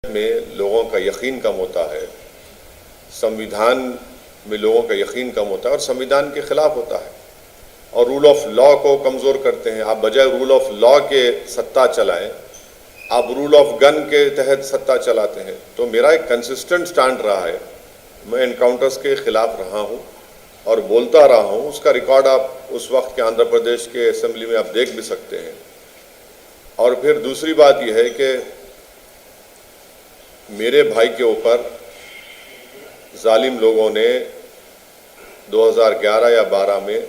में लोगों का यकीन कम होता है, संविधान में लोगों का यकीन कम होता है और संविधान के खिलाफ होता है और रूल ऑफ लॉ को कमज़ोर करते हैं। आप बजाय रूल ऑफ लॉ के सत्ता चलाएं, आप रूल ऑफ गन के तहत सत्ता चलाते हैं। तो मेरा एक कंसिस्टेंट स्टैंड रहा है, मैं एनकाउंटर्स के खिलाफ रहा हूं और बोलता रहा हूं। उसका रिकॉर्ड आप उस वक्त के आंध्र प्रदेश के असेंबली में आप देख भी सकते हैं। और फिर दूसरी बात यह है कि मेरे भाई के ऊपर जालिम लोगों ने 2011 या 12 में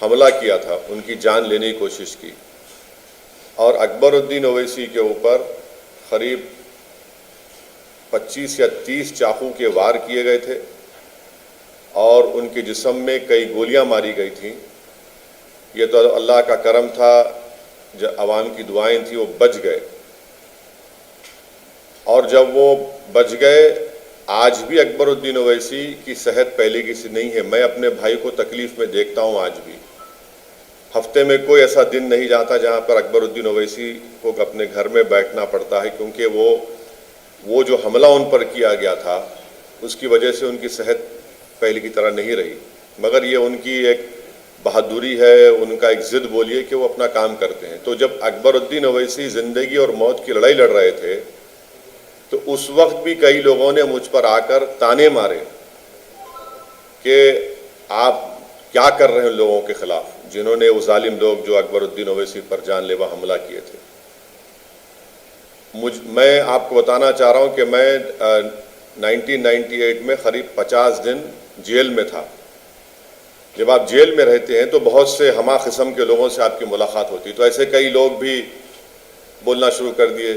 हमला किया था, उनकी जान लेने की कोशिश की और अकबरुद्दीन ओवैसी के ऊपर करीब 25 या 30 चाकू के वार किए गए थे और उनके जिस्म में कई गोलियां मारी गई थीं। ये तो अल्लाह का करम था, जो अवाम की दुआएं थी, वो बच गए। और जब वो बच गए, आज भी अकबरुद्दीन ओवैसी की सेहत पहले की सी नहीं है। मैं अपने भाई को तकलीफ में देखता हूँ आज भी। हफ्ते में कोई ऐसा दिन नहीं जाता जहाँ पर अकबरुद्दीन ओवैसी को अपने घर में बैठना पड़ता है, क्योंकि वो जो हमला उन पर किया गया था उसकी वजह से उनकी सेहत पहले की तरह नहीं रही। मगर ये उनकी एक बहादुरी है, उनका एक ज़िद बोलिए कि वो अपना काम करते हैं। तो जब अकबरुद्दीन ओवैसी ज़िंदगी और मौत की लड़ाई लड़ रहे थे तो उस वक्त भी कई लोगों ने मुझ पर आकर ताने मारे कि आप क्या कर रहे हैं लोगों के खिलाफ, जिन्होंने वो जालिम लोग जो अकबरुद्दीन ओवैसी पर जानलेवा हमला किए थे। मैं आपको बताना चाह रहा हूं कि मैं 1998 में करीब 50 दिन जेल में था। जब आप जेल में रहते हैं तो बहुत से हमा किस्म के लोगों से आपकी मुलाकात होती, तो ऐसे कई लोग भी बोलना शुरू कर दिए।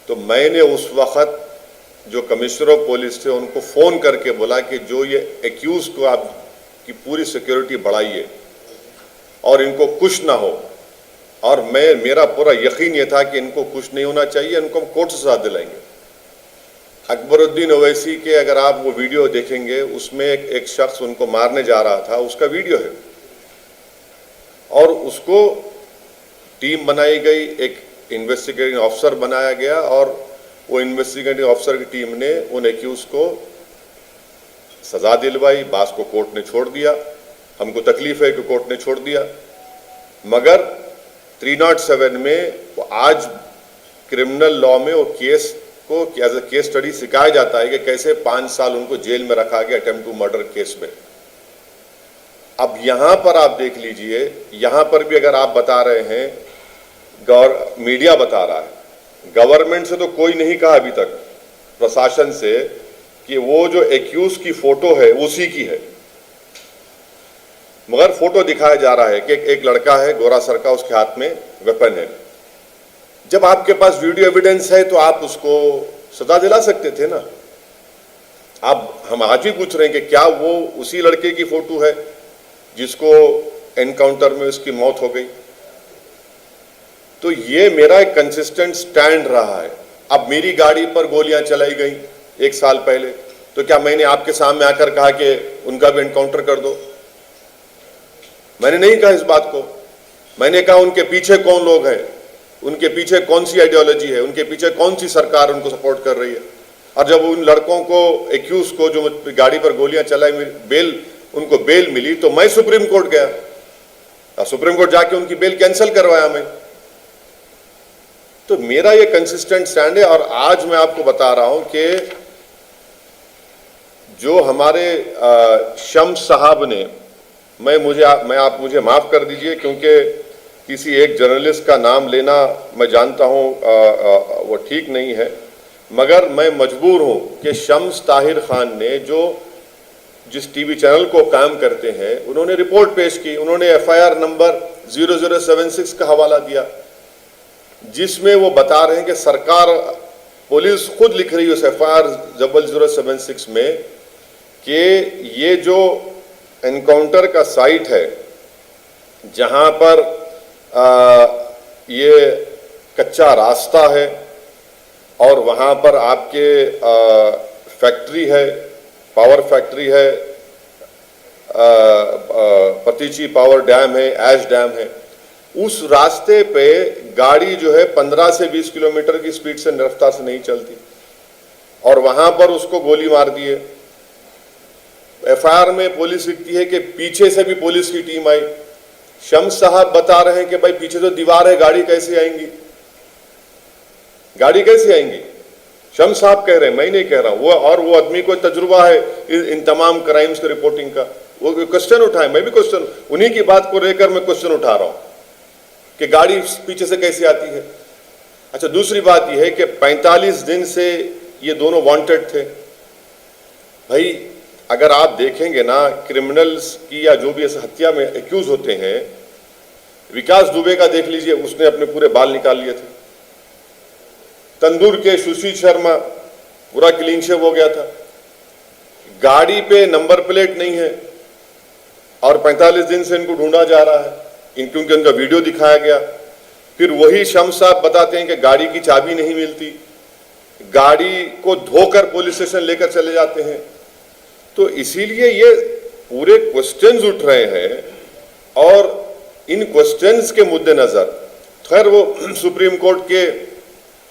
तो मैंने उस वक्त जो कमिश्नर ऑफ पुलिस थे उनको फ़ोन करके बोला कि जो ये एक्यूज़ को आपकी पूरी सिक्योरिटी बढ़ाइए और इनको कुछ ना हो। और मेरा पूरा यकीन ये था कि इनको कुछ नहीं होना चाहिए, इनको हम कोर्ट से सजा दिलाएंगे। अकबरुद्दीन ओवैसी के अगर आप वो वीडियो देखेंगे, उसमें एक शख्स उनको मारने जा रहा था, उसका वीडियो है और उसको टीम बनाई गई, एक इन्वेस्टिगेटिंग ऑफिसर बनाया गया और वो इन्वेस्टिगेटिंग ऑफिसर की टीम ने उन एक्यूज़ को सज़ा दिलवाई। बास को कोर्ट ने छोड़ दिया, हमको तकलीफ है कि कोर्ट ने छोड़ दिया। मगर 307 में वो आज क्रिमिनल लॉ में वो केस को एज ए केस स्टडी सिखाया जाता है कि कैसे 5 साल उनको जेल में रखा गया अटेम्प्ट टू मर्डर केस में। अब यहाँ पर आप देख लीजिए, यहाँ पर भी अगर आप बता रहे हैं, मीडिया बता रहा है, गवर्नमेंट से तो कोई नहीं कहा अभी तक, प्रशासन से, कि वो जो एक्यूज की फोटो है उसी की है। मगर फोटो दिखाया जा रहा है कि एक लड़का है गोरा सर का, उसके हाथ में वेपन है। जब आपके पास वीडियो एविडेंस है तो आप उसको सजा दिला सकते थे ना। हम आज भी पूछ रहे हैं कि क्या वो उसी लड़के की फोटो है जिसको एनकाउंटर में उसकी मौत हो गई। तो ये मेरा एक कंसिस्टेंट स्टैंड रहा है। अब मेरी गाड़ी पर गोलियां चलाई गई 1 साल पहले, तो क्या मैंने आपके सामने आकर कहा कि उनका भी एनकाउंटर कर दो? मैंने नहीं कहा इस बात को। मैंने कहा उनके पीछे कौन लोग हैं, उनके पीछे कौन सी आइडियोलॉजी है, उनके पीछे कौन सी सरकार उनको सपोर्ट कर रही है। और जब उन लड़कों को, एक्यूज को जो गाड़ी पर गोलियां चलाई, उनको बेल मिली, तो मैं सुप्रीम कोर्ट गया, सुप्रीम कोर्ट जाके उनकी बेल कैंसिल करवाया मैं। तो मेरा ये कंसिस्टेंट स्टैंड है। और आज मैं आपको बता रहा हूं कि जो हमारे शम्स साहब ने, आप मुझे माफ कर दीजिए क्योंकि किसी एक जर्नलिस्ट का नाम लेना मैं जानता हूं वो ठीक नहीं है, मगर मैं मजबूर हूं कि शम्स ताहिर खान ने जिस टीवी चैनल को काम करते हैं, उन्होंने रिपोर्ट पेश की, उन्होंने FIR नंबर 0076 का हवाला दिया, जिसमें वो बता रहे हैं कि सरकार, पुलिस खुद लिख रही है उस FIR 0076 में कि ये जो एनकाउंटर का साइट है जहां पर ये कच्चा रास्ता है और वहां पर आपके फैक्ट्री है, पावर फैक्ट्री है, पतीची पावर डैम है, ऐश डैम है, उस रास्ते पे गाड़ी जो है 15 से 20 किलोमीटर की स्पीड से रफ्तार से नहीं चलती, और वहां पर उसको गोली मार दी है। एफआईआर में पुलिस लिखती है कि पीछे से भी पुलिस की टीम आई। शम्स साहब बता रहे हैं कि भाई पीछे तो दीवार है, गाड़ी कैसे आएंगी, गाड़ी कैसे आएंगी? शम्स साहब कह रहे हैं, मैं नहीं कह रहा हूं। वो आदमी को तजुर्बा है इन तमाम क्राइम्स की रिपोर्टिंग का। वो क्वेश्चन उठाए, मैं भी क्वेश्चन उन्हीं की बात को लेकर मैं क्वेश्चन उठा रहा हूं कि गाड़ी पीछे से कैसे आती है। अच्छा, दूसरी बात यह है कि 45 दिन से ये दोनों वांटेड थे। भाई अगर आप देखेंगे ना, क्रिमिनल्स की या जो भी ऐसे हत्या में एक्यूज होते हैं, विकास दुबे का देख लीजिए, उसने अपने पूरे बाल निकाल लिए थे। तंदूर के सुशील शर्मा पूरा क्लीन शेव हो गया था। गाड़ी पे नंबर प्लेट नहीं है और 45 दिन से इनको ढूंढा जा रहा है, क्योंकि उनका वीडियो दिखाया गया। फिर वही शम्स साहब बताते हैं कि गाड़ी की चाबी नहीं मिलती, गाड़ी को धोकर पुलिस स्टेशन लेकर चले जाते हैं। तो इसीलिए ये पूरे क्वेश्चंस उठ रहे हैं और इन क्वेश्चंस के मुद्देनजर खैर वो सुप्रीम कोर्ट के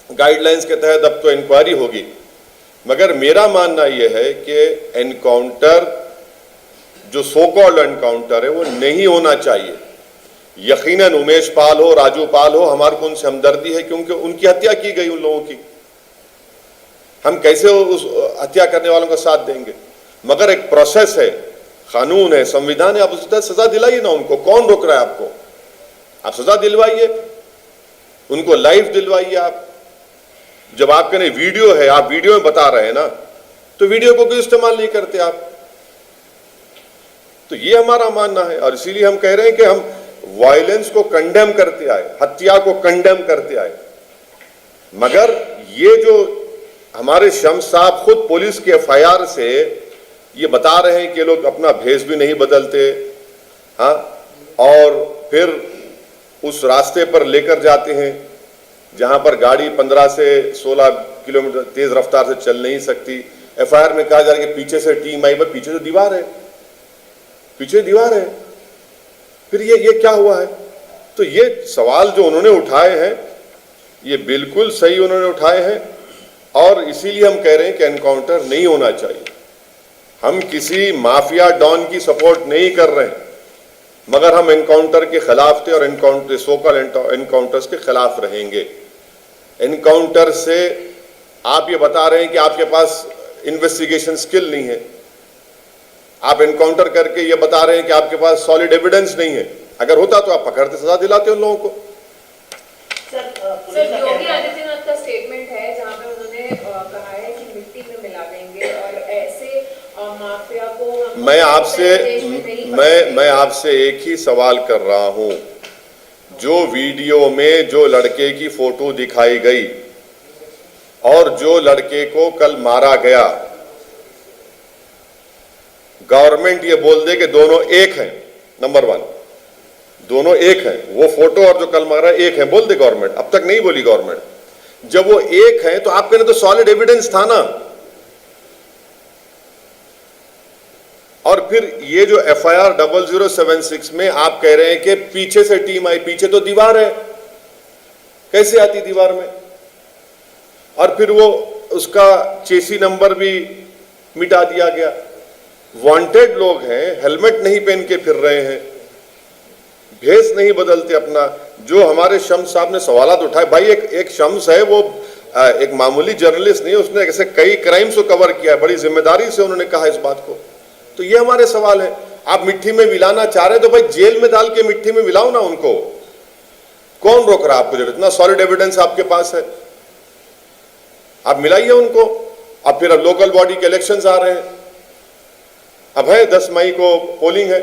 गाइडलाइंस के तहत अब तो इंक्वायरी होगी, मगर मेरा मानना यह है कि एनकाउंटर जो सो कॉल्ड एनकाउंटर है वो नहीं होना चाहिए। यकीनन उमेश पाल हो, राजू पाल हो, हमारे को उनसे हमदर्दी है क्योंकि उनकी हत्या की गई उन लोगों की। हम कैसे उस हत्या करने वालों का साथ देंगे? मगर एक प्रोसेस है, कानून है, संविधान है, आप उसके तहत सजा दिलाइए ना उनको। कौन रोक रहा है आपको? आप सजा दिलवाइए, उनको लाइफ दिलवाइए। आप जब आपके नहीं वीडियो है, आप वीडियो में बता रहे हैं ना, तो वीडियो को क्यों इस्तेमाल नहीं करते आप? तो ये हमारा मानना है और इसीलिए हम कह रहे हैं कि हम वायलेंस को कंडेम करते आए, हत्या को कंडेम करते आए। मगर ये जो हमारे शम्स साहब खुद पुलिस के एफआईआर से ये बता रहे हैं कि लोग अपना भेष भी नहीं बदलते, हाँ, और फिर उस रास्ते पर लेकर जाते हैं जहां पर गाड़ी 15 से 16 किलोमीटर तेज रफ्तार से चल नहीं सकती। एफआईआर में कहा जा रहा है कि पीछे से टीम आई, पीछे तो दीवार है, पीछे दीवार है, फिर ये क्या हुआ है? तो ये सवाल जो उन्होंने उठाए हैं ये बिल्कुल सही उन्होंने उठाए हैं और इसीलिए हम कह रहे हैं कि एनकाउंटर नहीं होना चाहिए। हम किसी माफिया डॉन की सपोर्ट नहीं कर रहे हैं, मगर हम एनकाउंटर के खिलाफ थे और एनकाउंटर सोकल एनकाउंटर्स के खिलाफ रहेंगे। एनकाउंटर से आप ये बता रहे हैं कि आपके पास इन्वेस्टिगेशन स्किल नहीं है, आप एनकाउंटर करके ये बता रहे हैं कि आपके पास सॉलिड एविडेंस नहीं है। अगर होता तो आप पकड़ते, सजा दिलाते उन लोगों को। सर योगी आदित्यनाथ का स्टेटमेंट है जहां पे उन्होंने कहा है कि मिट्टी में मिला देंगे और ऐसे माफिया को मैं आपसे एक ही सवाल कर रहा हूं। जो वीडियो में जो लड़के की फोटो दिखाई गई और जो लड़के को कल मारा गया, गवर्नमेंट ये बोल दे कि दोनों एक हैं, नंबर 1 दोनों एक हैं, वो फोटो और जो कल मारा एक है, बोल दे गवर्नमेंट। अब तक नहीं बोली गवर्नमेंट। जब वो एक है तो आपके लिए तो सॉलिड एविडेंस था ना। और फिर ये जो एफआईआर 0076 में आप कह रहे हैं कि पीछे से टीम आई, पीछे तो दीवार है, कैसे आती दीवार में? और फिर वो उसका चेसी नंबर भी मिटा दिया गया। वांटेड लोग हैं, हेलमेट नहीं पहन के फिर रहे हैं, भेष नहीं बदलते अपना। जो हमारे शम्स साहब ने सवालात उठाए, भाई एक शम्स है, वो एक मामूली जर्नलिस्ट नहीं है, उसने ऐसे कई क्राइम्स को कवर किया है, बड़ी जिम्मेदारी से उन्होंने कहा इस बात को। तो ये हमारे सवाल है। आप मिट्टी में मिलाना चाह रहे हैं तो भाई जेल में डाल के मिट्टी में मिलाओ ना उनको। कौन रोक रहा है आपको? जब इतना सॉलिड एविडेंस आपके पास है, आप मिलाइए उनको। अब फिर अब लोकल बॉडी के इलेक्शंस आ रहे हैं, अब है 10 मई को पोलिंग है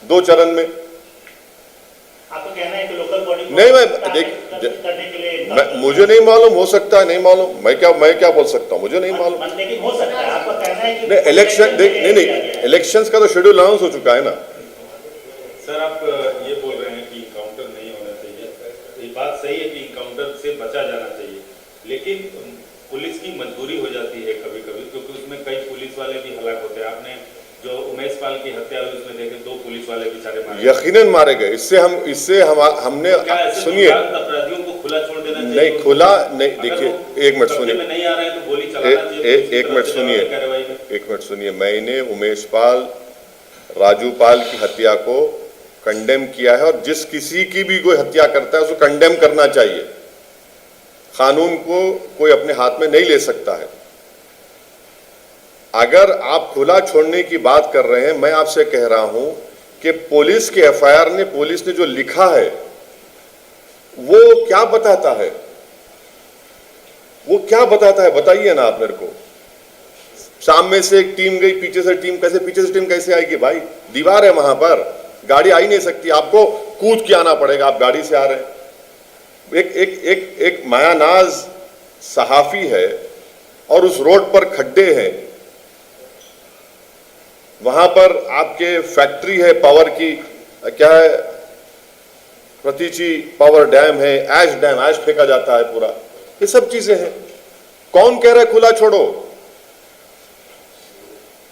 2 चरण में। आपको कहना है कि लोकल बॉडी नहीं, मैं मुझे नहीं मालूम, हो सकता है, नहीं मालूम, मैं क्या बोल सकता हूं, मुझे नहीं मालूम। लेकिन हो सकता है, आपका कहना है कि नहीं, इलेक्शन नहीं, इलेक्शंस का तो शेड्यूल अनाउंस हो चुका है ना। सर आप ये बोल रहे हैं कि इनकाउंटर नहीं होना चाहिए, ये बात सही है कि इनकाउंटर से बचा जाना चाहिए, लेकिन पुलिस की मजबूरी हो जाती है कभी कभी, क्योंकि उसमें कई पुलिस वाले भी हलाक होते हैं। आपने जो उमेश पाल की हत्या हुई उसमें देखे 2 पुलिस वाले बेचारे मारे यकीनन मारे गए। इससे हमने क्या ऐसे सुनिए, अपराधियों को खुला छोड़ देना चाहिए? नहीं खुला नहीं, अगर देखिए वो एक मिनट कब्जे सुनिए, में नहीं आ रहे हैं तो गोली चलाना चाहिए। एक मिनट सुनिए, कार्रवाई में एक मिनट सुनिए। मैंने उमेश पाल, राजू पाल की हत्या को कंडेम किया है, और जिस किसी की भी कोई हत्या करता है उसको कंडेम करना चाहिए। कानून को कोई अपने हाथ में नहीं ले सकता है। अगर आप खुला छोड़ने की बात कर रहे हैं, मैं आपसे कह रहा हूं कि पुलिस के एफआईआर ने, पुलिस ने जो लिखा है वो क्या बताता है? वो क्या बताता है बताइए ना आप मेरे को। सामने से एक टीम गई, पीछे से टीम कैसे, पीछे से टीम कैसे आएगी भाई? दीवार है वहां पर, गाड़ी आ ही नहीं सकती, आपको कूद के आना पड़ेगा। आप गाड़ी से आ रहे हैं। एक मायानाज सहाफी है और उस रोड पर खड्डे हैं, वहां पर आपके फैक्ट्री है पावर की, क्या है, प्रतीची पावर डैम है, ऐश डैम, ऐश फेंका जाता है पूरा, ये सब चीजें हैं। कौन कह रहा है खुला छोड़ो?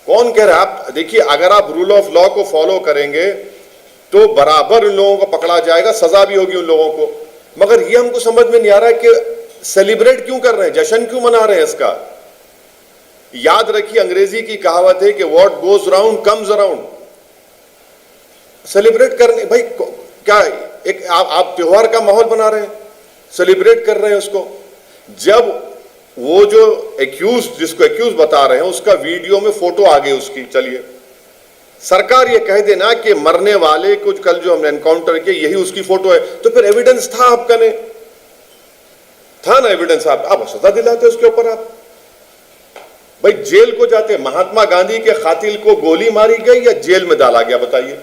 कौन कह रहा है? आप देखिए, अगर आप रूल ऑफ लॉ को फॉलो करेंगे तो बराबर उन लोगों को पकड़ा जाएगा, सजा भी होगी उन लोगों को। मगर ये हमको समझ में नहीं आ रहा है कि सेलिब्रेट क्यों कर रहे हैं, जश्न क्यों मना रहे हैं इसका। याद रखिए, अंग्रेजी की कहावत है कि what goes round comes around. Celebrate करने, भाई क्या एक आप त्योहार का माहौल बना रहे हैं, सेलिब्रेट कर रहे हैं उसको। जब वो जो एक्यूज, जिसको एक्यूज बता रहे हैं, उसका वीडियो में फोटो आ गई उसकी, चलिए सरकार ये कह देना कि मरने वाले कुछ कल जो हमने एनकाउंटर किया यही उसकी फोटो है, तो फिर एविडेंस था आपका, नहीं था ना एविडेंस? आप सजा दिलाते उसके ऊपर। आप भाई जेल को जाते, महात्मा गांधी के कातिल को गोली मारी गई या जेल में डाला गया बताइए,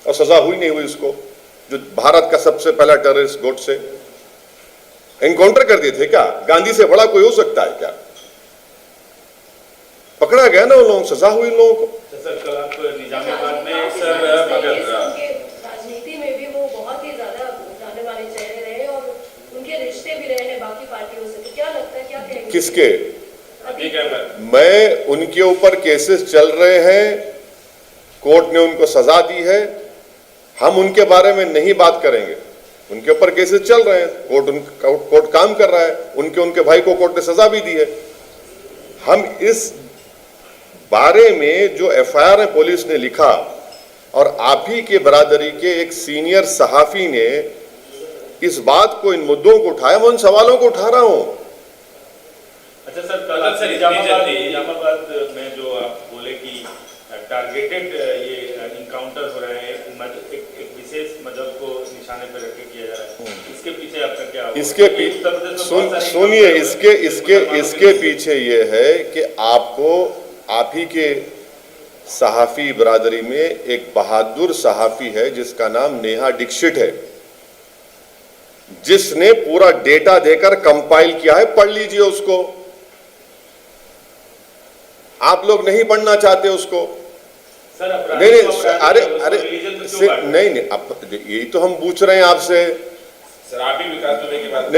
और सजा हुई नहीं हुई उसको, जो भारत का सबसे पहला टेररिस्ट गोडसे एनकाउंटर कर दिए थे। क्या गांधी से बड़ा कोई हो सकता है क्या? पकड़ा गया ना उन लोगों, सजा हुई उन लोगों को। सर कल आप निजामाबाद में सर राजनीति में भी वो बहुत ही ज्यादा जाने वाले चेहरे रहे और उनके रिश्ते भी रहे हैं बाकी पार्टियों से, तो क्या लगता है, क्या कहेंगे? किसके? अभी क्या मैं उनके ऊपर केसेस चल रहे हैं, कोर्ट ने उनको सजा दी है, हम उनके बारे में नहीं बात करेंगे। उनके ऊपर केसेस चल रहे हैं, कोर्ट काम कर रहा है, उनके भाई को कोर्ट ने सजा भी दी है। हम इस बारे में जो एफआईआर में पुलिस ने लिखा, और आप ही के बरादरी के एक सीनियर सहाफी ने इस बात को, इन मुद्दों को उठाया, मैं उन सवालों को उठा रहा हूं। अच्छा सर, कल निजामाबाद में जो आप बोले कि टारगेटेड ये इनकाउंटर हो रहे हैं, एक विशेष मजहब को निशाने पर रख के किया जा रहा है, इसके पीछे आपका क्या? इसके सुनिए, इसके पीछे ये है कि आपको, आप ही के सहाफी बरादरी में एक बहादुर सहाफी है जिसका नाम नेहा दीक्षित है, जिसने पूरा डेटा देकर कंपाइल किया है, पढ़ लीजिए उसको। आप लोग नहीं पढ़ना चाहते उसको। सर नहीं, नहीं, अब यही तो हम पूछ रहे हैं आपसे। सर आप भी विकास दुबे की बात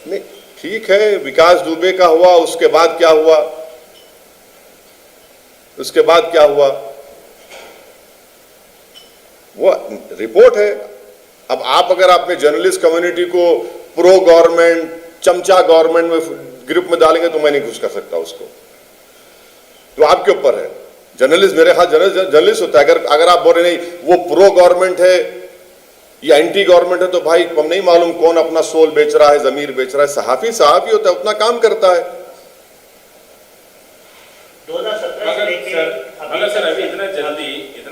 नहीं, ठीक है, विकास दुबे का हुआ, उसके बाद क्या हुआ? उसके बाद क्या हुआ? वो रिपोर्ट है। अब आप अगर आपने जर्नलिस्ट कम्युनिटी को प्रो गवर्नमेंट, चमचा गवर्नमेंट में ग्रुप में डालेंगे तो मैं नहीं कुछ कर सकता उसको, तो आपके ऊपर है। जर्नलिस्ट, मेरे हाथ जर्नलिस्ट होता है। अगर आप बोल रहे नहीं वो प्रो गवर्नमेंट है या एंटी गवर्नमेंट है, तो भाई हम नहीं मालूम कौन अपना सोल बेच रहा है, जमीर बेच रहा है। सहाफी सहाफी होता है, उतना काम करता है। 2017 से लेकर मगर सर अभी इतना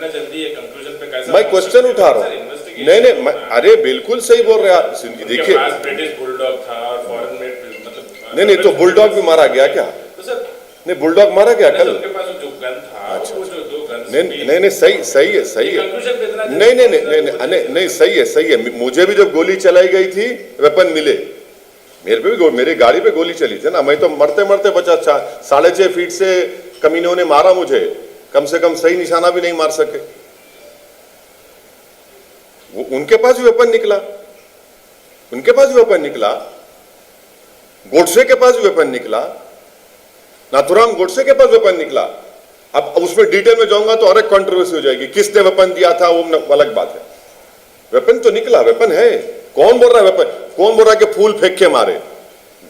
जल्दी ये कंक्लूजन पे कैसे? मैं क्वेश्चन उठा रहा हूँ। नहीं, अरे बिल्कुल सही बोल रहे हैं आप। देखिए, ब्रिटिश बुलडॉग था और फॉरेन मेड, मतलब नहीं, तो बुलडॉग भी मारा गया क्या? तो सर नहीं, बुलडॉग मारा गया कल? उनके पास जो गन था, वो जो 2 गन, नहीं, सही है। नहीं, सही है। मुझे भी जब गोली चलाई गई थी, वेपन मिले, मेरे पे भी, मेरी गाड़ी पे गोली चली थी ना, मैं तो मरते मरते बचा। 6.5 फीट से कमीनों ने मारा मुझे, कम से कम सही निशाना भी नहीं मार सके। वो उनके पास भी वेपन निकला, गोडसे के पास भी वेपन निकला, नाथुराम गोडसे के पास वेपन निकला। अब उसमें डिटेल में जाऊंगा तो और एक कंट्रोवर्सी हो जाएगी, किसने वेपन दिया था वो अलग बात है। वेपन तो निकला, वेपन है, कौन बोल रहा है वेपन, कौन बोल रहा है कि फूल फेंक के मारे,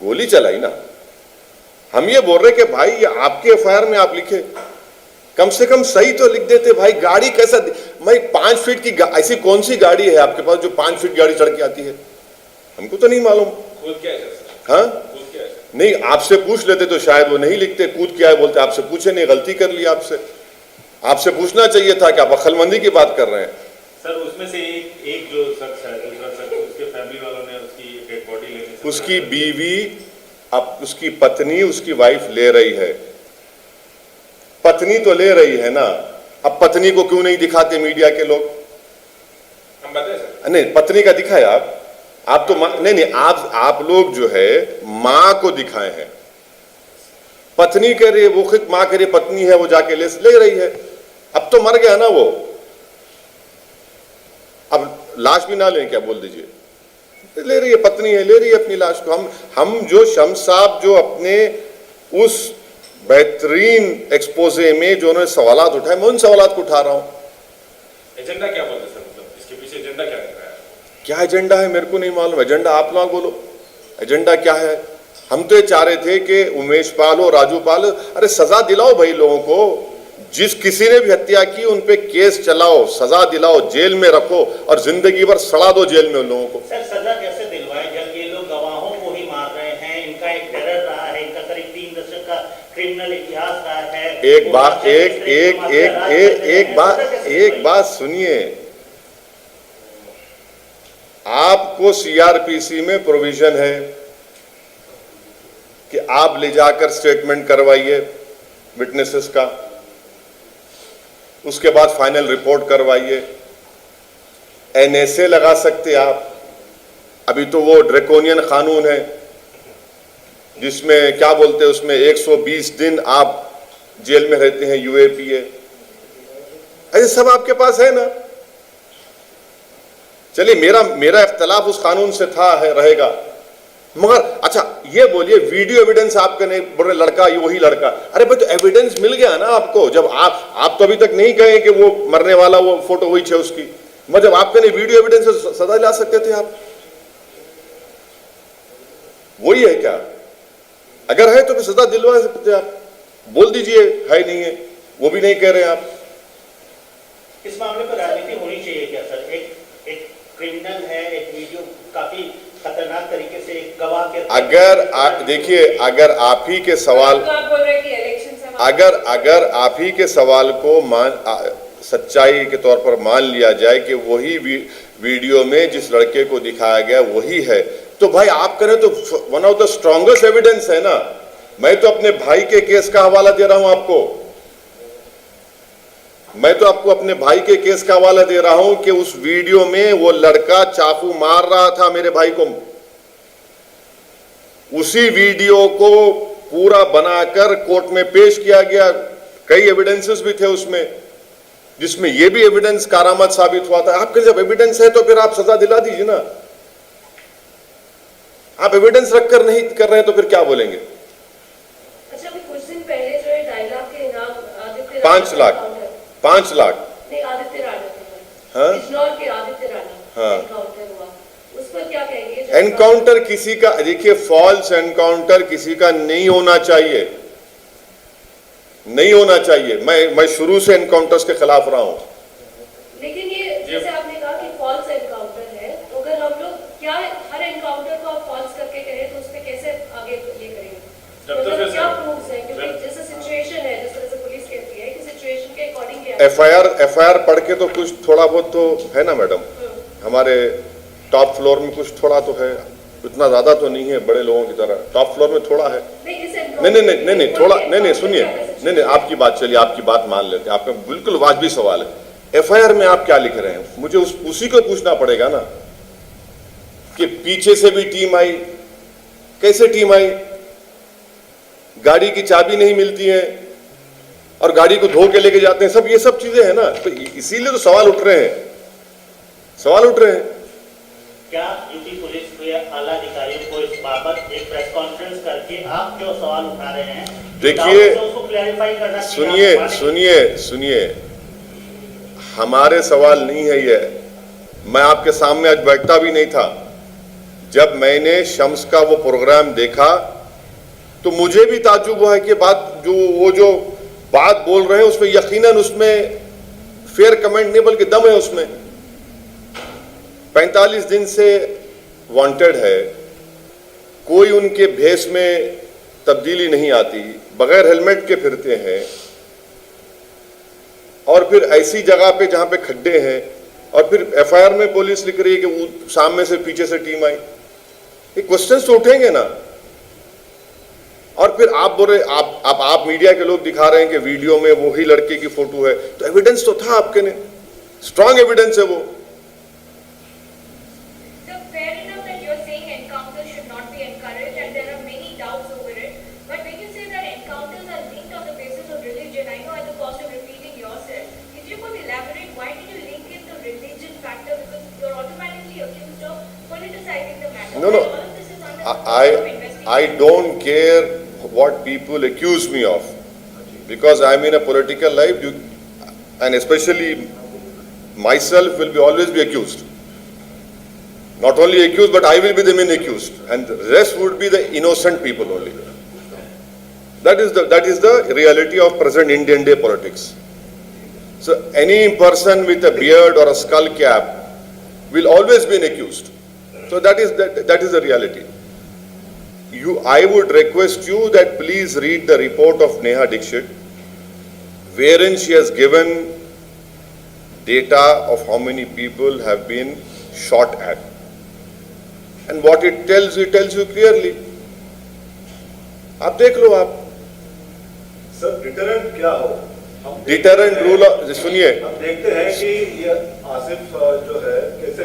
गोली चलाई ना। हम ये बोल रहे कि भाई ये आपके एफआईआर में आप लिखे, कम से कम सही तो लिख देते भाई। गाड़ी कैसा, भाई 5 फीट की ऐसी कौन सी गाड़ी है आपके पास जो 5 फीट गाड़ी चढ़ के आती है, हमको तो नहीं मालूम। कूद क्या है सर? हाँ कूद क्या है? नहीं, आपसे पूछ लेते तो शायद वो नहीं लिखते, कूद क्या है बोलते, आपसे पूछे नहीं, गलती कर ली आपसे। आपसे पूछना चाहिए था कि आप अक्लमंदी की बात कर रहे हैं। सर उसमें से एक जो शख्स है, दूसरा शख्स, उसके फैमिली वालों ने उसकी डेड बॉडी लेने से उसकी बीवी, अब उसकी पत्नी, उसकी वाइफ ले रही है, पत्नी तो ले रही है ना, अब पत्नी को क्यों नहीं दिखाते मीडिया के लोग? हम बताएं सर? नहीं, पत्नी का दिखाए आप तो नहीं, आप लोग जो है मां को दिखाए हैं, पत्नी कह रही है, वो खुद मां कह रही है पत्नी है, वो जाके ले रही है। अब तो मर गया ना वो, अब लाश भी ना लें क्या, बोल दीजिए, ले रही है, पत्नी है, ले रही है अपनी लाश को। हम जो शम्स साहब जो अपने उस बेहतरीन एक्सपोजे में जो उन्होंने सवालात उठाए, मैं उन सवालात को उठा रहा हूं। एजेंडा क्या बोलते सर, मतलब इसके पीछे एजेंडा क्या दिख रहा है? क्या एजेंडा है मेरे को नहीं मालूम, एजेंडा आप लोग बोलो, एजेंडा क्या है? हम तो ये चाह रहे थे कि उमेश पाल हो, राजू पाल, अरे सजा दिलाओ भाई लोगों को, जिस किसी ने भी हत्या की उन पे केस चलाओ, सजा दिलाओ, जेल में रखो और जिंदगी भर सड़ा दो जेल में उन लोगों को। सर सजा कैसे दिलवाएं जब ये लोग गवाहों को ही मार रहे हैं? इनका एक टेरर रहा है, इनका करीब 3 दशक का क्रिमिनल इतिहास रहा है। एक बात सुनिए, आपको सीआरपीसी में प्रोविजन है कि आप ले जाकर स्टेटमेंट करवाइए विटनेसेस का, उसके बाद फाइनल रिपोर्ट करवाइए, एनएसए लगा सकते आप। अभी तो वो ड्रैकोनियन कानून है जिसमें क्या बोलते हैं, उसमें 120 दिन आप जेल में रहते हैं, यूएपीए, ऐसे सब आपके पास है ना। चलिए मेरा इख्तलाफ उस कानून से था, है, रहेगा, मगर अच्छा ये बोलिए वीडियो एविडेंस आपके नहीं बोले लड़का ये वही लड़का, अरे भाई तो एविडेंस मिल गया ना आपको। जब आप तो अभी तक नहीं कहे कि वो मरने वाला वो फोटो वही है उसकी, मतलब आपके नहीं वीडियो एविडेंस से सजा ला सकते थे आप, वही है क्या? अगर है तो फिर सजा दिलवा सकते आप, बोल दीजिए है नहीं है, वो भी नहीं कह रहे आप। इस मामले पर राजनीति होनी चाहिए क्या सर? एक क्रिमिनल है, एक वीडियो काफी खतरनाक तरीके से एक गवाह के, अगर देखिए, अगर आप ही के सवाल, तो आप बोल रहे हैं कि इलेक्शन से अगर आप ही के सवाल को सच्चाई के तौर पर मान लिया जाए कि वही वीडियो में जिस लड़के को दिखाया गया वही है, तो भाई आप करें तो one of the strongest evidence है ना। मैं तो अपने भाई के केस का हवाला दे रहा हूं आपको, मैं तो आपको अपने भाई के केस का हवाला दे रहा हूं कि उस वीडियो में वो लड़का चाकू मार रहा था मेरे भाई को, उसी वीडियो को पूरा बनाकर कोर्ट में पेश किया गया, कई एविडेंसेस भी थे उसमें, जिसमें यह भी एविडेंस कारामद साबित हुआ था। आपके जब एविडेंस है तो फिर आप सजा दिला दीजिए ना, आप एविडेंस रखकर नहीं कर रहे हैं तो फिर क्या बोलेंगे? अच्छा, अभी कुछ दिन पहले जो है 2.5 लाख के इनाम आदित्य 5 लाख नहीं, आदित्य राणा के, हाँ? बिजनौर के आदित्य राणा, हाँ। एनकाउंटर हुआ, उस पर क्या कहेंगे? एनकाउंटर किसी का, देखिए फॉल्स एनकाउंटर किसी का नहीं होना चाहिए, नहीं होना चाहिए। मैं शुरू से एनकाउंटर्स के खिलाफ रहा हूं। लेकिन ये जैसे आपने कहा कि फॉल्स एनकाउंटर है, तो अगर हम लोग क्या हर एनकाउंटर को आप फॉल्स करके कहें तो उस पे कैसे आगे ये करेंगे? मतलब क्या प्रूफ्स है? क्योंकि जैसे सिचुएशन है, जिस तरह से पुलिस कहती है कि सिचुएशन के अकॉर्डिंग एफआईआर पढ़ के तो कुछ थोड़ा बहुत तो है ना मैडम, हमारे टॉप फ्लोर में कुछ थोड़ा तो है, इतना ज्यादा तो नहीं है बड़े लोगों की तरह, टॉप फ्लोर में थोड़ा है। नहीं थोड़ा नहीं सुनिए, नहीं आपकी बात, चलिए आपकी बात मान लेते हैं, आपका बिल्कुल वाजिबी सवाल है। एफआईआर में आप क्या लिख रहे हैं, मुझे उसी को पूछना पड़ेगा ना कि पीछे से भी टीम आई, कैसे टीम आई, गाड़ी की चाबी नहीं मिलती है और गाड़ी को धो के लेके जाते हैं, सब ये सब चीजें हैं ना, तो इसीलिए तो सवाल उठ रहे हैं। क्या यूपी पुलिस के आला अधिकारियों को इस बाबत एक प्रेस कॉन्फ्रेंस करके आप क्यों सवाल उठा रहे हैं? देखिए, उसको क्लैरिफाई करना सुनिए, हमारे सवाल नहीं है ये। मैं आपके सामने आज बैठता भी नहीं था। जब मैंने शम्स का वो प्रोग्राम देखा तो मुझे भी ताज्जुब हुआ है कि जो बात बोल रहे हैं उसमें यकीनन उसमें फेयर कमेंट नहीं बल्कि दम है उसमें। 45 दिन से वांटेड है, कोई उनके भेष में तब्दीली नहीं आती, बगैर हेलमेट के फिरते हैं और फिर ऐसी जगह पे जहां पे खड्डे हैं और फिर एफआईआर में पुलिस लिख रही है कि वो सामने से पीछे से टीम आई। ये क्वेश्चंस तो उठेंगे ना। और फिर आप बोल रहे आप मीडिया के लोग दिखा रहे हैं कि वीडियो में वही लड़के की फोटो है, तो एविडेंस तो था आपके ने, स्ट्रॉन्ग एविडेंस है वो। No, I don't care what people accuse me of, because I'm in a political life, and especially myself will always be accused. Not only accused, but I will be the main accused, and the rest would be the innocent people only. That is the reality of present Indian day politics. So any person with a beard or a skull cap will always be an accused. So that is the reality. I would request you that please read the report of Neha Dixit, wherein she has given data of how many people have been shot at, and what it tells you clearly. आप देख लो आप। Sir deterrent क्या हो? Deterrent rule, सुनिए, हम देखते हैं कि ये आसिफ जो है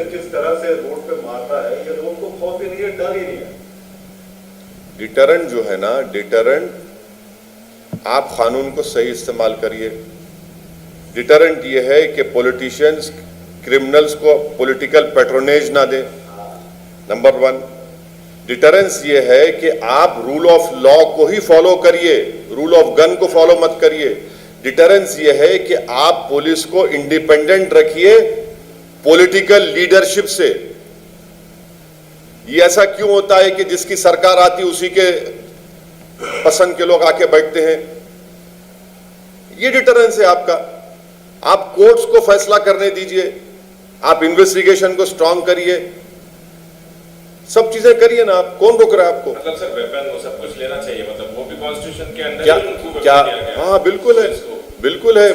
किस तरह से रोड पे मारता है, ये रोड को खौफ ही नहीं है, डर ही नहीं है। डिटरेंट जो है ना, डिटरेंट आप कानून को सही इस्तेमाल करिए। डिटरेंट ये है कि पॉलिटिशियंस क्रिमिनल्स को पॉलिटिकल पैट्रोनेज ना दें, नंबर 1। डिटरेंस ये है कि आप रूल ऑफ लॉ को ही फॉलो करिए, रूल ऑफ गन को फॉलो मत करिए। डिटरेंस ये है कि आप पुलिस को इंडिपेंडेंट रखिए पॉलिटिकल लीडरशिप से। ये ऐसा क्यों होता है कि जिसकी सरकार आती उसी के पसंद के लोग आके बैठते हैं? ये डिटरेंस है आपका। आप कोर्ट्स को फैसला करने दीजिए, आप इन्वेस्टिगेशन को स्ट्रांग करिए, सब चीजें करिए ना। आप कौन रोक रहा है आपको? मतलब सर वेपन वो सब कुछ लेना चाहिए, मतलब वो भी कॉन्स्टिट्यूशन के अंदर क्या? हाँ बिल्कुल है, बिल्कुल है।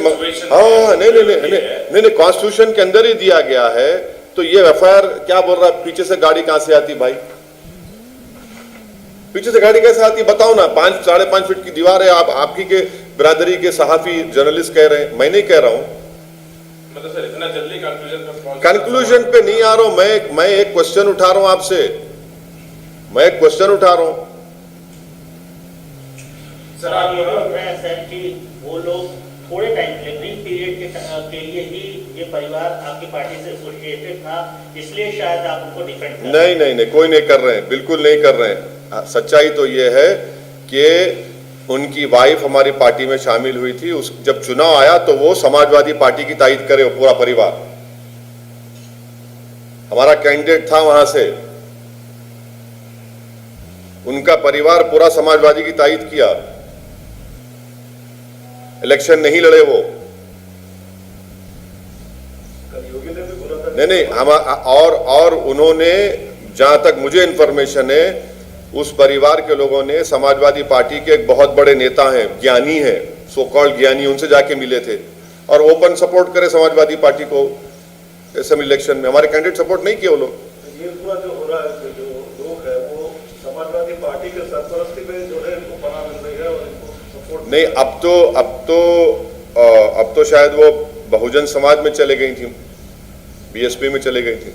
हाँ नहीं, कॉन्स्टिट्यूशन के अंदर ही दिया गया है। तो ये एफआईआर क्या बोल रहा है? पीछे से गाड़ी कहां से आती भाई? पीछे से गाड़ी कैसे आती बताओ ना। 5-5.5 फीट की दीवार है, आप आपकी के बिरादरी के सहाफी जर्नलिस्ट कह रहे हैं, मैं नहीं कह रहा हूं। मतलब सर इतना जल्दी कंक्लूजन पे नहीं आ रहा हूं। मैं एक क्वेश्चन उठा रहा हूं आपसे, मैं एक क्वेश्चन उठा रहा हूं। सर आप ये बोल रहे हैं सर कि वो लोग थोड़े टाइम के लिए, ब्रीफ पीरियड के लिए ही ये परिवार आपकी पार्टी से एसोसिएटेड था, इसलिए शायद आप उनको डिफेंड कर रहे हैं। नहीं, कोई नहीं कर रहे हैं, बिल्कुल नहीं कर रहे हैं। सच्चाई तो ये है कि उनकी वाइफ हमारी पार्टी में शामिल हुई थी। जब चुनाव आया तो वो समाजवादी पार्टी की तायद करे, वो पूरा परिवार हमारा कैंडिडेट था वहां से, उनका परिवार पूरा समाजवादी की तायद किया। इलेक्शन नहीं लड़े वो। योगी ने भी बोला था। नहीं, हम और उन्होंने, जहां तक मुझे इंफॉर्मेशन है, उस परिवार के लोगों ने समाजवादी पार्टी के एक बहुत बड़े नेता हैं, ज्ञानी हैं, सो कॉल्ड ज्ञानी, उनसे जाके मिले थे और ओपन सपोर्ट करे समाजवादी पार्टी को असेंबली इलेक्शन में। हमारे कैंडिडेट सपोर्ट नहीं किए वो लोग। ये पूरा जो हो रहा है, जो लोग है वो समाजवादी पार्टी के सरपरस्ती में जो है इनको पनाह मिल रही है और इनको सपोर्ट नहीं। अब तो शायद वो बहुजन समाज में चले गई थी, बीएसपी में चले गई थी।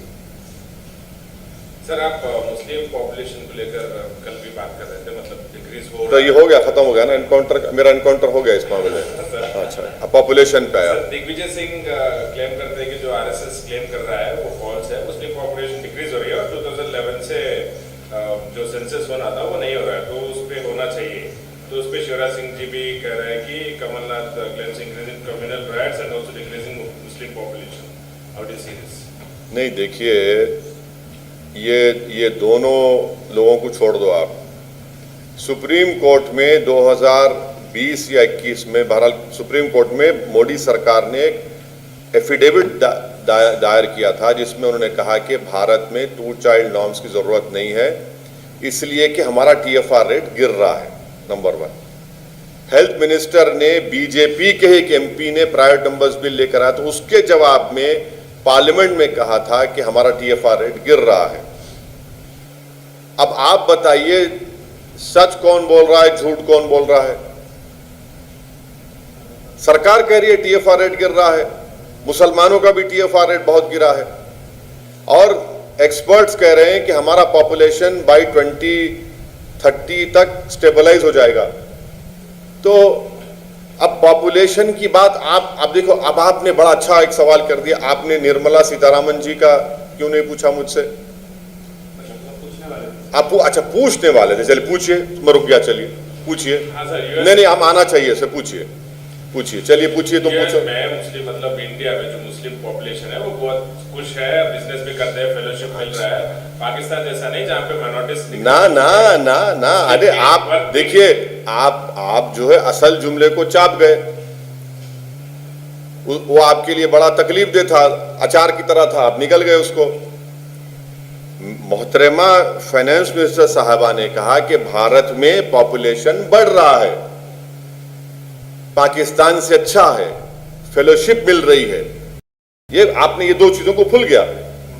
सर आप मुस्लिम पॉपुलेशन को लेकर कल भी बात कर रहे थे, मतलब डिक्रीज हो, तो ये हो गया, खत्म हो गया ना एनकाउंटर, मेरा एनकाउंटर हो गया इस मामले में। अच्छा, अब पॉपुलेशन पे आया। दिग्विजय सिंह क्लेम करते हैं कि जो आरएसएस क्लेम कर रहा है वो फॉल्स है, मुस्लिम पॉपुलेशन डिक्रीज हो रही है और 2011 से जो सेंसस होना था वो नहीं हो रहा है, तो उस पर होना चाहिए। तो उस पर शिवराज सिंह सिंह जी भी कह रहे हैं कि Kamal Nath claims increasing communal riots and also decreasing Muslim population. How do you see this? नहीं, देखिए, ये दोनों लोगों को छोड़ दो आप। सुप्रीम कोर्ट में 2020 या 21 में बहरहाल सुप्रीम कोर्ट में मोदी सरकार ने एक एफिडेविट दायर किया था जिसमें उन्होंने कहा कि भारत में 2 चाइल्ड नॉर्म्स की ज़रूरत नहीं है, इसलिए कि हमारा TFR रेट गिर रहा है। नंबर 1। हेल्थ मिनिस्टर ने, बीजेपी के एक MP ने प्राइवेट नंबर्स बिल लेकर आया, तो उसके जवाब में पार्लियामेंट में कहा था कि हमारा TFR रेट गिर रहा है। अब आप बताइए, सच कौन बोल रहा है, झूठ कौन बोल रहा है? सरकार कह रही है TFR रेट गिर रहा है, मुसलमानों का भी TFR रेट बहुत गिरा है, और एक्सपर्ट्स कह रहे हैं कि हमारा पॉपुलेशन बाय 2030 तक स्टेबलाइज हो जाएगा। तो अब पॉपुलेशन की बात आप देखो, अब आपने बड़ा अच्छा एक सवाल कर दिया। आपने निर्मला सीतारामन जी का क्यों नहीं पूछा मुझसे? आप अच्छा पूछने वाले थे, चलिए पूछिए, मैं रुक गया, चलिए पूछिए। नहीं, हम आना चाहिए, इसे पूछिए, चलिए पूछिए, तो पूछो। मैं मुस्लिम, मतलब इंडिया में जो मुस्लिम पॉपुलेशन है वो बहुत खुश है, बिजनेस भी करते हैं, फेलोशिप मिल रहा है। पाकिस्तान जैसा नहीं जहाँ पे माइनॉरिटीज ना, अरे आप देखिए, आप जो है असल जुमले को चाप गए। वो आपके लिए बड़ा तकलीफ दे था, अचार की तरह था, आप निकल गए उसको। मोहतरमा फाइनेंस मिनिस्टर साहबा ने कहा कि भारत में पॉपुलेशन बढ़ रहा है, पाकिस्तान से अच्छा है, फेलोशिप मिल रही है। ये आपने ये 2 चीजों को भूल गया।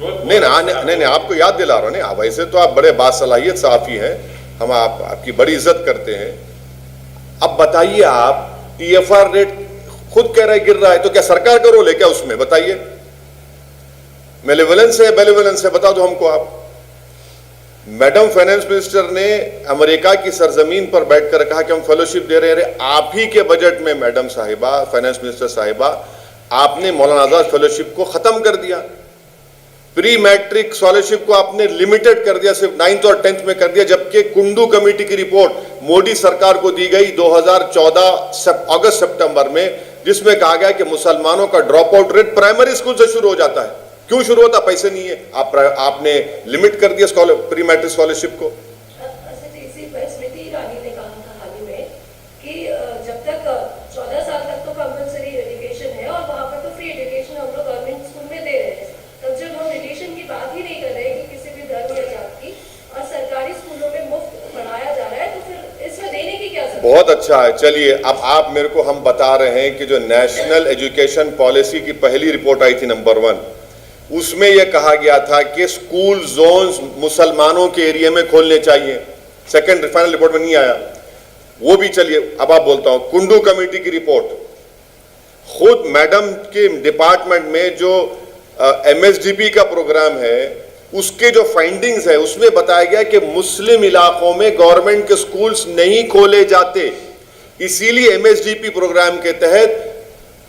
नहीं, आपको याद दिला रहा हूं। नहीं, वैसे तो आप बड़े बासलाहियत साफी हैं, हम आपकी बड़ी इज्जत करते हैं। अब बताइए, आप TFR रेट खुद कह रहे गिर रहा है, तो क्या सरकार का रोल है क्या उसमें? बताइए, मेलेवलेंस है, बता दो हमको आप। मैडम फाइनेंस मिनिस्टर ने अमेरिका की सरजमीन पर बैठकर कहा कि हम फेलोशिप दे रहे हैं। आप ही के बजट में मैडम साहिबा, फाइनेंस मिनिस्टर साहिबा, आपने मौलाना आजाद फेलोशिप को खत्म कर दिया। प्री मैट्रिक स्कॉलरशिप को आपने लिमिटेड कर दिया, सिर्फ 9th और 10th में कर दिया, जबकि कुंडू कमेटी की रिपोर्ट मोदी सरकार को दी गई 2014 अगस्त सितंबर में, जिसमें कहा गया कि मुसलमानों का drop out rate primary school से शुरू हो जाता है। क्यों शुरू होता? पैसे नहीं है, आपने लिमिट कर दिया प्री मैट्रिक स्कॉलरशिप को। स्मृति ईरानी ने कहा था हाल ही में कि जब तक 14 साल तक तो कंपल्सरी एजुकेशन है और वहाँ पर तो फ्री एजुकेशन हम लोग गवर्नमेंट स्कूल में दे रहे हैं। तब जब हम रिलेशन की बात ही नहीं कर रहे कि किसी भी धर्म या जात की, और सरकारी स्कूलों में मुफ्त पढ़ाया जा रहा है, तो फिर इसमें देने की क्या जरूरत? बहुत अच्छा है। चलिए, अब आप मेरे को हम बता रहे हैं कि जो नेशनल एजुकेशन पॉलिसी की पहली रिपोर्ट आई थी नंबर 1, उसमें यह कहा गया था कि स्कूल जोन्स मुसलमानों के एरिया में खोलने चाहिए। सेकंड फाइनल रिपोर्ट में नहीं आया वो भी। चलिए, अब आप बोलता हूं, कुंडू कमेटी की रिपोर्ट, खुद मैडम के डिपार्टमेंट में जो MSDP का प्रोग्राम है, उसके जो फाइंडिंग्स है, उसमें बताया गया कि मुस्लिम इलाकों में गवर्नमेंट के स्कूल्स नहीं खोले जाते, इसीलिए MSDP प्रोग्राम के तहत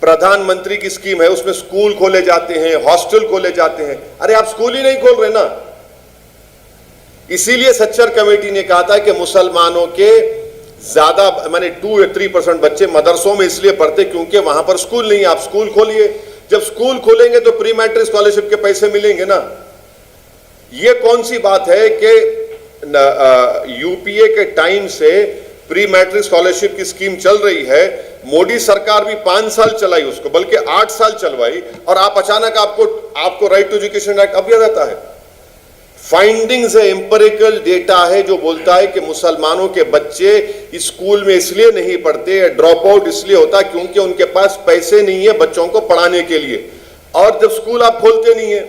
प्रधानमंत्री की स्कीम है, उसमें स्कूल खोले जाते हैं, हॉस्टल खोले जाते हैं। अरे आप स्कूल ही नहीं खोल रहे ना। इसीलिए सच्चर कमेटी ने कहा था कि मुसलमानों के ज्यादा, माने 2 या 3% बच्चे मदरसों में इसलिए पढ़ते क्योंकि वहां पर स्कूल नहीं है। आप स्कूल खोलिए, जब स्कूल खोलेंगे तो प्री मैट्रिक स्कॉलरशिप के पैसे मिलेंगे ना। ये कौन सी बात है कि UPA के टाइम से प्री मैट्रिक स्कॉलरशिप की स्कीम चल रही है, मोदी सरकार भी 5 साल चलाई उसको, बल्कि 8 साल चलवाई, और आप अचानक आपको राइट टू एजुकेशन एक्ट अब याद आता है। फाइंडिंग्स है, एम्पिरिकल डेटा है जो बोलता है कि मुसलमानों के बच्चे स्कूल में इसलिए नहीं पढ़ते, ड्रॉप आउट इसलिए होता क्योंकि उनके पास पैसे नहीं है बच्चों को पढ़ाने के लिए। और जब स्कूल आप खोलते नहीं है,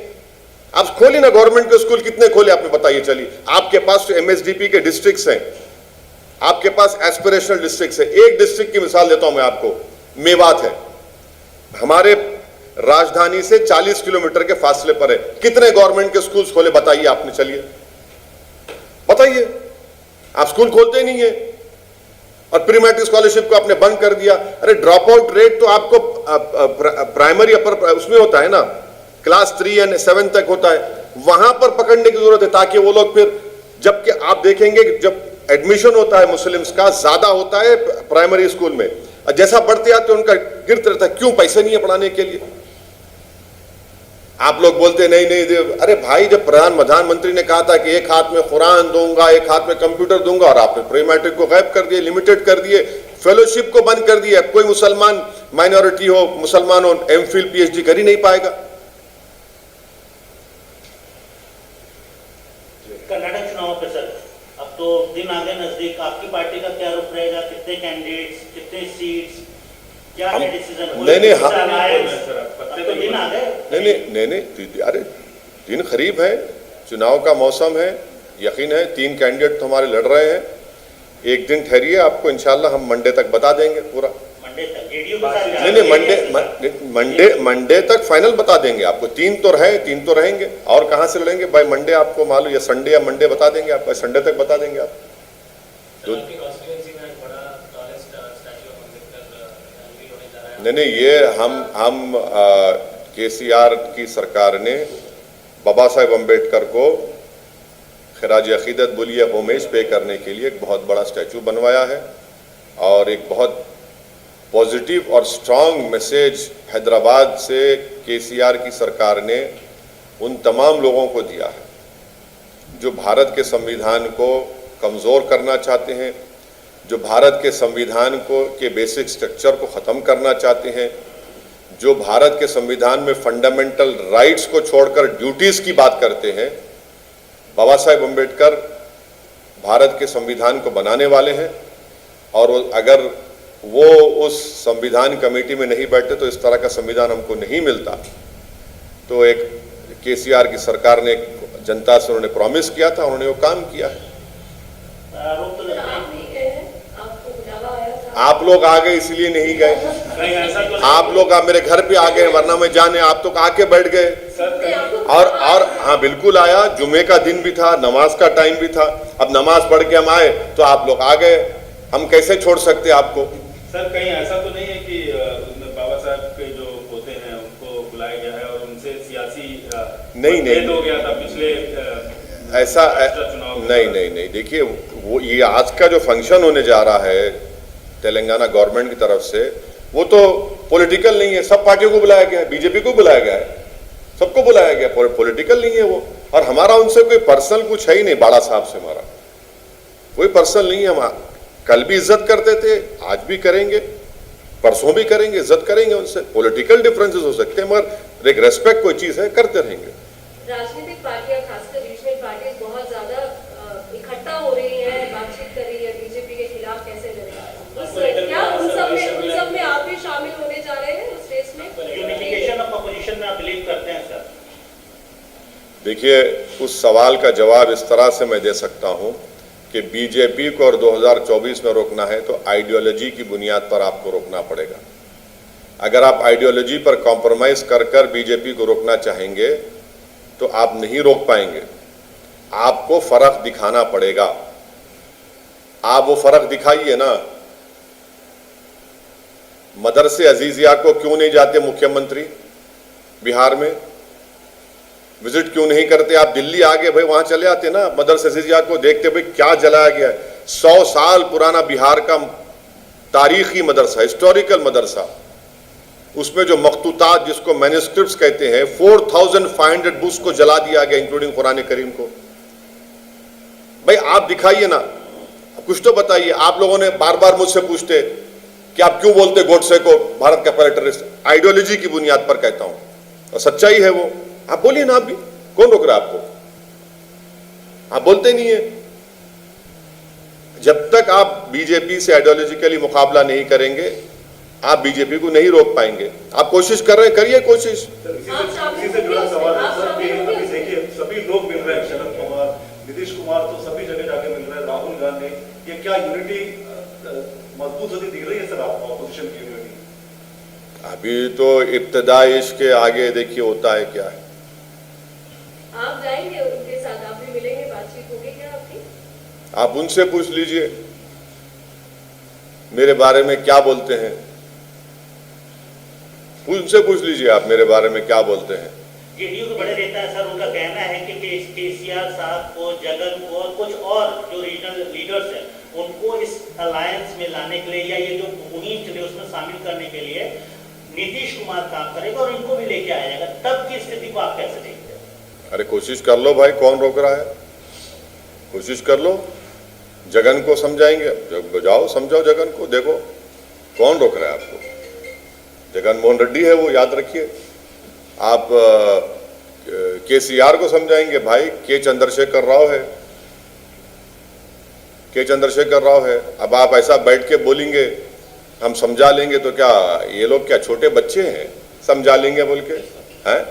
आप खोलिए ना, गवर्नमेंट के स्कूल कितने खोले आपने बताइए। चलिए, आपके पास MSDP के डिस्ट्रिक्ट्स हैं, आपके पास एस्पिरेशनल डिस्ट्रिक्ट्स है। एक डिस्ट्रिक्ट की मिसाल देता हूं मैं आपको, मेवात है, हमारे राजधानी से 40 किलोमीटर के फासले पर है। कितने गवर्नमेंट के स्कूल्स खोले बताइए आपने? चलिए बताइए। आप स्कूल खोलते ही नहीं है, और प्री मैट्रिक स्कॉलरशिप को आपने बंद कर दिया। अरे ड्रॉप आउट रेट तो आपको प्राइमरी अपर उसमें होता है ना, क्लास 3 और 7 तक होता है, वहां पर पकड़ने की जरूरत है, ताकि वो लोग फिर, जबकि आप देखेंगे जब एडमिशन होता है मुस्लिम्स का ज्यादा होता है प्राइमरी स्कूल में, और जैसा बढ़ते आते उनका गिरते रहता है। क्यों? पैसे नहीं है पढ़ाने के लिए। आप लोग बोलते नहीं नहीं, अरे भाई जब प्रधानमंत्री ने कहा था कि एक हाथ में कुरान दूंगा, एक हाथ में कंप्यूटर दूंगा, और आपने प्री मैट्रिक को गायब कर दिए, लिमिटेड कर दिए, फेलोशिप को बंद कर दिया। कोई मुसलमान माइनॉरिटी हो, मुसलमान हो, एमफिल पीएचडी कर ही नहीं पाएगा। कर्नाटक चुनाव पे सर, अब तो दिन आ गए नजदीक, आपकी पार्टी का क्या रुख रहेगा? कितने कैंडिडेट्स, कितने सीट्स, क्या है डिसीजन? नहीं नहीं, तो दिन आ गए। नहीं, अरे दिन करीब है, चुनाव का मौसम है, यकीन है 3 कैंडिडेट तो हमारे लड़ रहे हैं। एक दिन ठहरिए, आपको इंशाल्लाह हम मंडे तक बता देंगे पूरा। मंडे तक जेडीयू के साथ? नहीं, मंडे तक फाइनल बता देंगे आपको। 3 तो रहे, 3 तो रहेंगे, और कहाँ से लड़ेंगे भाई? मंडे आपको मालूम, या संडे या मंडे बता देंगे आपको, संडे तक बता देंगे आप। नहीं, ये हम केसीआर की सरकार ने बाबा साहेब अम्बेडकर को खराज अकीदत बोलिए होमेज पे करने के लिए एक बहुत बड़ा स्टैचू बनवाया है, और एक बहुत पॉजिटिव और स्ट्रांग मैसेज हैदराबाद से केसीआर की सरकार ने उन तमाम लोगों को दिया है जो भारत के संविधान को कमज़ोर करना चाहते हैं, जो भारत के संविधान को के बेसिक स्ट्रक्चर को ख़त्म करना चाहते हैं, जो भारत के संविधान में फंडामेंटल राइट्स को छोड़कर ड्यूटीज़ की बात करते हैं। बाबा साहेब अम्बेडकर भारत के संविधान को बनाने वाले हैं, और अगर वो उस संविधान कमेटी में नहीं बैठते तो इस तरह का संविधान हमको नहीं मिलता। तो एक केसीआर की सरकार ने जनता से उन्होंने प्रॉमिस किया था, उन्होंने वो काम किया है। आप लोग आ गए इसलिए नहीं गए, आप लोग मेरे घर पे आ गए, वरना मैं जाने आप तो आके बैठ गए। और हाँ बिल्कुल आया, जुमे का दिन भी था, नमाज का टाइम भी था। अब नमाज पढ़ के हम आए तो आप लोग आ गए, हम कैसे छोड़ सकते आपको? सर कहीं ऐसा तो नहीं है कि बाबा साहब के जो पोते हैं उनको बुलाया गया है और उनसे सियासी नहीं हो गया था पिछले ऐसा नहीं, देखिए वो ये आज का जो फंक्शन होने जा रहा है तेलंगाना गवर्नमेंट की तरफ से, वो तो पॉलिटिकल नहीं है। सब पार्टियों को बुलाया गया है, बीजेपी को बुलाया गया है, सबको बुलाया गया, पॉलिटिकल नहीं है वो। और हमारा उनसे कोई पर्सनल कुछ है ही नहीं, बाड़ा साहब से हमारा कोई पर्सनल नहीं है। हम कल भी इज्जत करते थे, आज भी करेंगे, परसों भी करेंगे, इज्जत करेंगे उनसे। पॉलिटिकल डिफरेंसेस हो सकते हैं मगर एक रेस्पेक्ट कोई चीज है, करते रहेंगे। राजनीतिक पार्टियां खासकर रीजनल पार्टीज बहुत ज्यादा इकट्ठा हो रही है, बातचीत कर रही है बीजेपी के खिलाफ, कैसे लड़ेगा? क्या उन सब में आप भी शामिल होने जा रहे हैं उस रेस में? यूनिफिकेशन ऑफ अपोजिशन में आप बिलीव करते हैं सर? देखिए, उस सवाल का जवाब इस तरह से मैं दे सकता हूं कि बीजेपी को और 2024 में रोकना है तो आइडियोलॉजी की बुनियाद पर आपको रोकना पड़ेगा। अगर आप आइडियोलॉजी पर कॉम्प्रोमाइज कर कर बीजेपी को रोकना चाहेंगे तो आप नहीं रोक पाएंगे। आपको फर्क दिखाना पड़ेगा, आप वो फर्क दिखाइए ना। मदरसे अजीजिया को क्यों नहीं जाते मुख्यमंत्री बिहार में? विजिट क्यों नहीं करते? आप दिल्ली आ गए भाई, वहां चले आते ना, मदरसे अजीजिया को देखते भाई क्या जलाया गया है। 100 साल पुराना बिहार का तारीखी मदरसा, हिस्टोरिकल मदरसा, उसमें जो मखतूतात जिसको मैन्युस्क्रिप्ट्स कहते हैं, 4500 बुक्स को जला दिया गया इंक्लूडिंग कुरान करीम को। भाई आप दिखाइए ना, कुछ तो बताइए। आप लोगों ने बार बार मुझसे पूछते कि आप क्यों बोलते गोडसे को भारत का पहला टेररिस्ट? आइडियोलॉजी की बुनियाद पर कहता हूं, और सच्चाई है वो। आप बोलिए ना, आप भी, कौन रोक रहा है आपको? आप बोलते नहीं है। जब तक आप बीजेपी से आइडियोलॉजिकली मुकाबला नहीं करेंगे, आप बीजेपी को नहीं रोक पाएंगे। आप कोशिश कर रहे हैं, करिए कोशिश। इसी से जुड़ा सवाल है सर कि अभी देखिए सभी लोग मिल रहे हैं, शरद पवार, नीतीश कुमार तो सभी जगह जाके मिल रहे हैं, राहुल गांधी, ये क्या यूनिटी मजबूत होती दिख रही है सर आपको, अपोजिशन की यूनिटी? अभी तो इब्तिदा इश्क के आगे देखिए होता है क्या है। आप जाएंगे उनके साथ, आप भी मिलेंगे, बातचीत होगी क्या आपकी? आप उनसे पूछ लीजिए मेरे बारे में क्या बोलते हैं, उनसे पूछ लीजिए आप मेरे बारे में क्या बोलते हैं। जेडीयू के बड़े नेता है सर, उनका कहना है कि केसीआर साहब को, जगन को और कुछ और जो रीजनल लीडर्स हैं उनको इस अलायंस में लाने के लिए या ये जो मुहिम चले उसमें शामिल करने के लिए नीतीश कुमार काम करेगा और इनको भी लेके आ जाएगा, तब की स्थिति को आप कैसे देखते हैं? अरे कोशिश कर लो भाई, कौन रोक रहा है? कोशिश कर लो, जगन को समझाएंगे, जब जाओ समझाओ जगन को, देखो कौन रोक रहा है आपको? जगन मोहन रेड्डी है वो, याद रखिए। आप केसीआर को समझाएंगे, भाई के चंद्रशेखर राव है, के चंद्रशेखर राव है। अब आप ऐसा बैठ के बोलेंगे हम समझा लेंगे, तो क्या ये लोग क्या छोटे बच्चे हैं समझा लेंगे बोल के? हैं?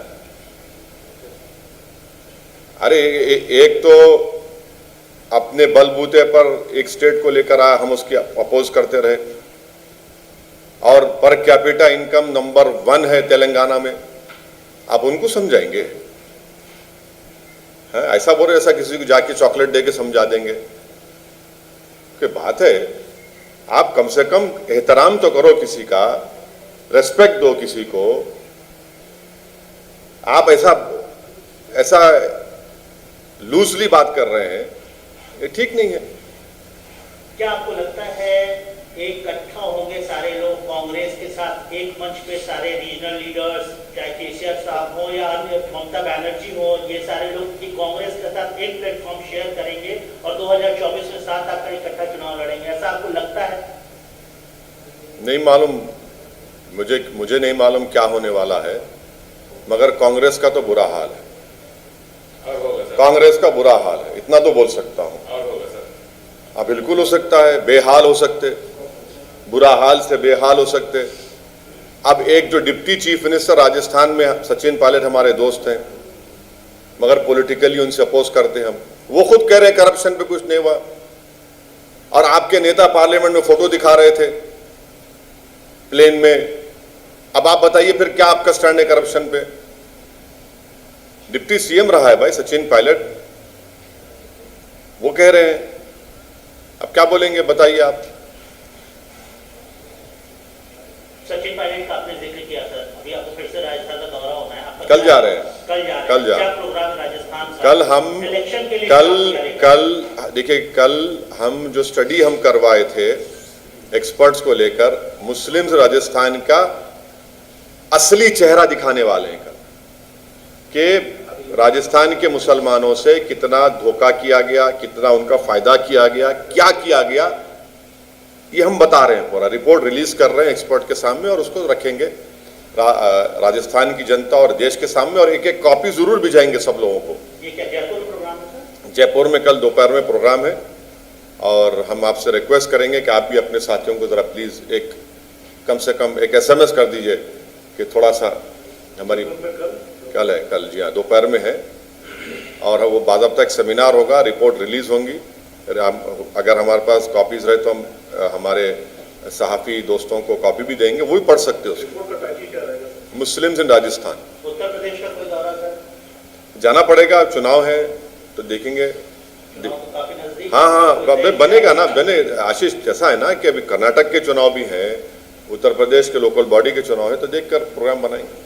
अरे एक तो अपने बलबूते पर एक स्टेट को लेकर आया, हम उसकी अपोज करते रहे, और पर कैपिटा इनकम नंबर 1 है तेलंगाना में, आप उनको समझाएंगे? हैं? ऐसा बोल रहे, ऐसा किसी को जाके चॉकलेट दे के समझा देंगे? कि बात है, आप कम से कम एहतराम तो करो किसी का, रेस्पेक्ट दो किसी को। आप ऐसा लूजली बात कर रहे हैं, ये ठीक नहीं है। क्या आपको लगता है इकट्ठा होंगे सारे लोग कांग्रेस के साथ एक मंच पे, सारे रीजनल लीडर्स, चाहे केसीआर साहब हो या अन्य ममता बनर्जी हो, ये सारे लोग की कांग्रेस के साथ एक प्लेटफॉर्म शेयर करेंगे और 2024 में साथ आकर इकट्ठा चुनाव लड़ेंगे, ऐसा आपको लगता है? नहीं मालूम, मुझे नहीं मालूम क्या होने वाला है, मगर कांग्रेस का तो बुरा हाल है, और होगा सर, कांग्रेस का बुरा हाल है, इतना तो बोल सकता हूं। और होगा सर। हाँ बिल्कुल हो सकता है, बेहाल हो सकते, बुरा हाल से बेहाल हो सकते। अब एक जो डिप्टी चीफ मिनिस्टर राजस्थान में सचिन पायलट हमारे दोस्त हैं, मगर पॉलिटिकली उनसे अपोज करते हैं हम, वो खुद कह रहे हैं करप्शन पे कुछ नहीं हुआ, और आपके नेता पार्लियामेंट में फोटो दिखा रहे थे प्लेन में। अब आप बताइए फिर क्या आपका स्टैंड है करप्शन पे? डिप्टी सीएम रहा है भाई सचिन पायलट, वो कह रहे हैं, अब क्या बोलेंगे बताइए आप? सचिन पायलट का आपने जिक्र किया सर, अभी आपको फिर से राजस्थान का दौरा होना है, आपका कल जा रहे हैं, कल क्या प्रोग्राम है राजस्थान का? कल हम इलेक्शन के लिए कल देखिए, कल हम जो स्टडी हम करवाए थे एक्सपर्ट्स को लेकर, मुस्लिम्स राजस्थान का असली चेहरा दिखाने वाले हैं कि राजस्थान के मुसलमानों से कितना धोखा किया गया, कितना उनका फायदा किया गया, क्या किया गया, ये हम बता रहे हैं। पूरा रिपोर्ट रिलीज कर रहे हैं एक्सपर्ट के सामने, और उसको रखेंगे राजस्थान की जनता और देश के सामने, और एक एक कॉपी जरूर भिजाएंगे सब लोगों को। ये क्या जयपुर प्रोग्राम है सर? जयपुर में कल दोपहर में प्रोग्राम है, और हम आपसे रिक्वेस्ट करेंगे कि आप भी अपने साथियों को जरा प्लीज एक कम से कम एक SMS कर दीजिए कि थोड़ा सा हमारी कल जी हाँ दोपहर में है, और वो बाज़ाब्ता एक सेमिनार होगा, रिपोर्ट रिलीज होंगी। अगर हमारे पास कॉपीज रहे तो हम हमारे सहाफ़ी दोस्तों को कॉपी भी देंगे, वो भी पढ़ सकते हो उसको। मुस्लिम्स इन राजस्थान, उत्तर प्रदेश का कोई दौरा सर? जाना पड़ेगा, चुनाव है तो देखेंगे। काफी नजदीक। हाँ बनेगा ना, बने आशीष, जैसा है ना कि अभी कर्नाटक के चुनाव भी हैं, उत्तर प्रदेश के लोकल बॉडी के चुनाव है, तो देखकर प्रोग्राम बनाएंगे।